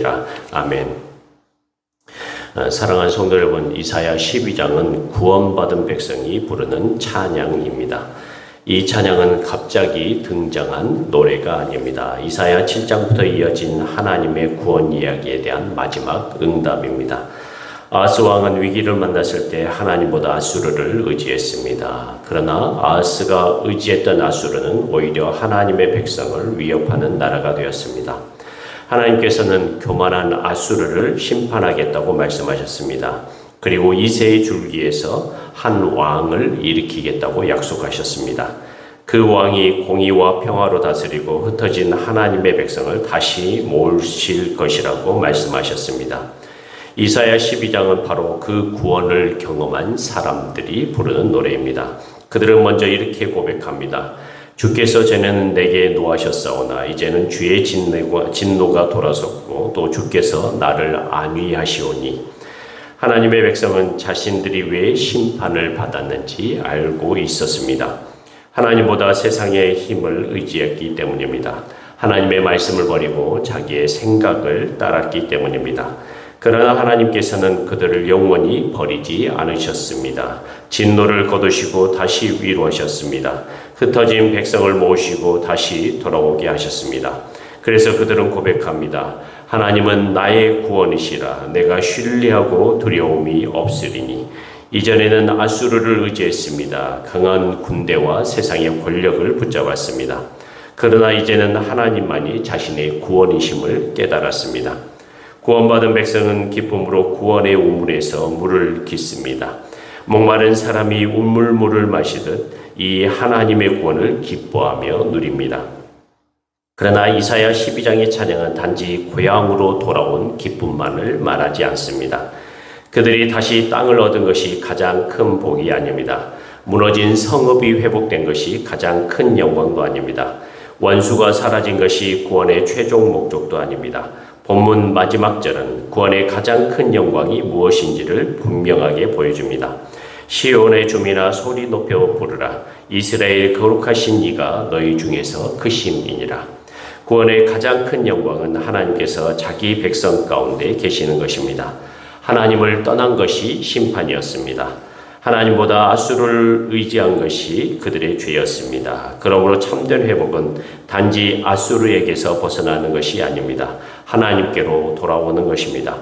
것이니라. 아멘. 사랑하는 성도 여러분, 이사야 12장은 구원받은 백성이 부르는 찬양입니다. 이 찬양은 갑자기 등장한 노래가 아닙니다. 이사야 7장부터 이어진 하나님의 구원 이야기에 대한 마지막 응답입니다. 아하스 왕은 위기를 만났을 때 하나님보다 아수르를 의지했습니다. 그러나 아하스가 의지했던 아수르는 오히려 하나님의 백성을 위협하는 나라가 되었습니다. 하나님께서는 교만한 아수르를 심판하겠다고 말씀하셨습니다. 그리고 이새의 줄기에서 한 왕을 일으키겠다고 약속하셨습니다. 그 왕이 공의와 평화로 다스리고 흩어진 하나님의 백성을 다시 모으실 것이라고 말씀하셨습니다. 이사야 12장은 바로 그 구원을 경험한 사람들이 부르는 노래입니다. 그들은 먼저 이렇게 고백합니다. 주께서 전에는 내게 노하셨사오나 이제는 주의 진노가 돌아섰고 또 주께서 나를 안위하시오니. 하나님의 백성은 자신들이 왜 심판을 받았는지 알고 있었습니다. 하나님보다 세상의 힘을 의지했기 때문입니다. 하나님의 말씀을 버리고 자기의 생각을 따랐기 때문입니다. 그러나 하나님께서는 그들을 영원히 버리지 않으셨습니다. 진노를 거두시고 다시 위로하셨습니다. 흩어진 백성을 모으시고 다시 돌아오게 하셨습니다. 그래서 그들은 고백합니다. 하나님은 나의 구원이시라. 내가 신뢰하고 두려움이 없으리니. 이전에는 아수르를 의지했습니다. 강한 군대와 세상의 권력을 붙잡았습니다. 그러나 이제는 하나님만이 자신의 구원이심을 깨달았습니다. 구원받은 백성은 기쁨으로 구원의 우물에서 물을 깃습니다. 목마른 사람이 우물물을 마시듯 이 하나님의 구원을 기뻐하며 누립니다. 그러나 이사야 12장의 찬양은 단지 고향으로 돌아온 기쁨만을 말하지 않습니다. 그들이 다시 땅을 얻은 것이 가장 큰 복이 아닙니다. 무너진 성읍이 회복된 것이 가장 큰 영광도 아닙니다. 원수가 사라진 것이 구원의 최종 목적도 아닙니다. 본문 마지막 절은 구원의 가장 큰 영광이 무엇인지를 분명하게 보여줍니다. 시온의 주민아 소리 높여 부르라. 이스라엘 거룩하신 이가 너희 중에서 크심이니라. 구원의 가장 큰 영광은 하나님께서 자기 백성 가운데 계시는 것입니다. 하나님을 떠난 것이 심판이었습니다. 하나님보다 아수르를 의지한 것이 그들의 죄였습니다. 그러므로 참된 회복은 단지 아수르에게서 벗어나는 것이 아닙니다. 하나님께로 돌아오는 것입니다.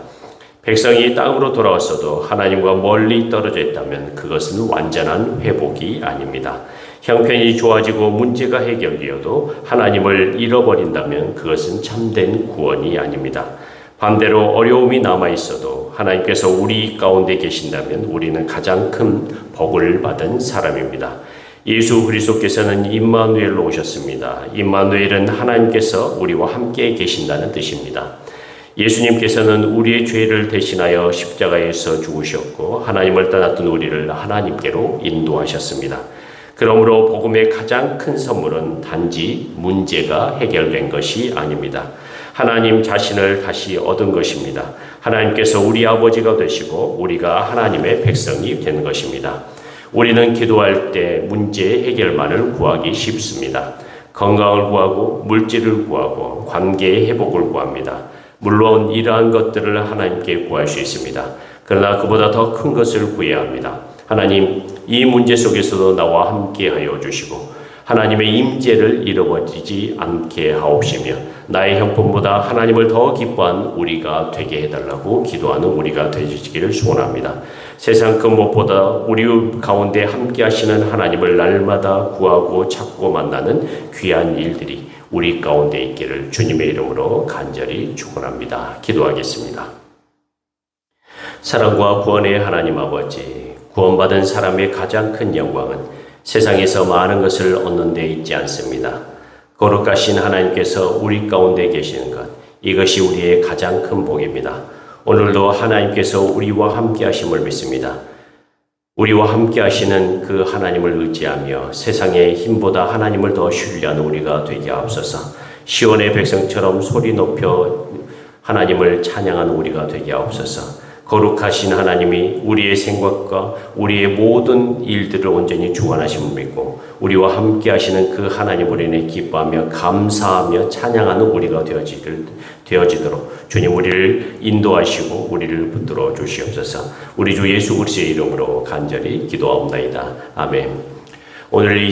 백성이 땅으로 돌아왔어도 하나님과 멀리 떨어져 있다면 그것은 완전한 회복이 아닙니다. 형편이 좋아지고 문제가 해결되어도 하나님을 잃어버린다면 그것은 참된 구원이 아닙니다. 반대로 어려움이 남아있어도 하나님께서 우리 가운데 계신다면 우리는 가장 큰 복을 받은 사람입니다. 예수 그리스도께서는 임마누엘로 오셨습니다. 임마누엘은 하나님께서 우리와 함께 계신다는 뜻입니다. 예수님께서는 우리의 죄를 대신하여 십자가에서 죽으셨고 하나님을 떠났던 우리를 하나님께로 인도하셨습니다. 그러므로 복음의 가장 큰 선물은 단지 문제가 해결된 것이 아닙니다. 하나님 자신을 다시 얻은 것입니다. 하나님께서 우리 아버지가 되시고 우리가 하나님의 백성이 되는 것입니다. 우리는 기도할 때 문제 해결만을 구하기 쉽습니다. 건강을 구하고 물질을 구하고 관계의 회복을 구합니다. 물론 이러한 것들을 하나님께 구할 수 있습니다. 그러나 그보다 더 큰 것을 구해야 합니다. 하나님, 이 문제 속에서도 나와 함께 하여 주시고 하나님의 임재를 잃어버리지 않게 하옵시며 나의 형편보다 하나님을 더 기뻐한 우리가 되게 해달라고 기도하는 우리가 되시기를 소원합니다. 세상 그 무엇보다 우리 가운데 함께 하시는 하나님을 날마다 구하고 찾고 만나는 귀한 일들이 우리 가운데 있기를 주님의 이름으로 간절히 축원합니다. 기도하겠습니다. 사랑과 구원의 하나님 아버지, 구원받은 사람의 가장 큰 영광은 세상에서 많은 것을 얻는 데 있지 않습니다. 거룩하신 하나님께서 우리 가운데 계시는 것, 이것이 우리의 가장 큰 복입니다. 오늘도 하나님께서 우리와 함께 하심을 믿습니다. 우리와 함께 하시는 그 하나님을 의지하며 세상의 힘보다 하나님을 더 신뢰하는 우리가 되게 하옵소서. 시온의 백성처럼 소리 높여 하나님을 찬양하는 우리가 되게 하옵소서. 거룩하신 하나님이 우리의 생각과 우리의 모든 일들을 온전히 주관하심을 믿고 우리와 함께 하시는 그 하나님을 인해 기뻐하며 감사하며 찬양하는 우리가 되어지도록 주님 우리를 인도하시고 우리를 붙들어 주시옵소서. 우리 주 예수 그리스도의 이름으로 간절히 기도하옵나이다. 아멘. 오늘 이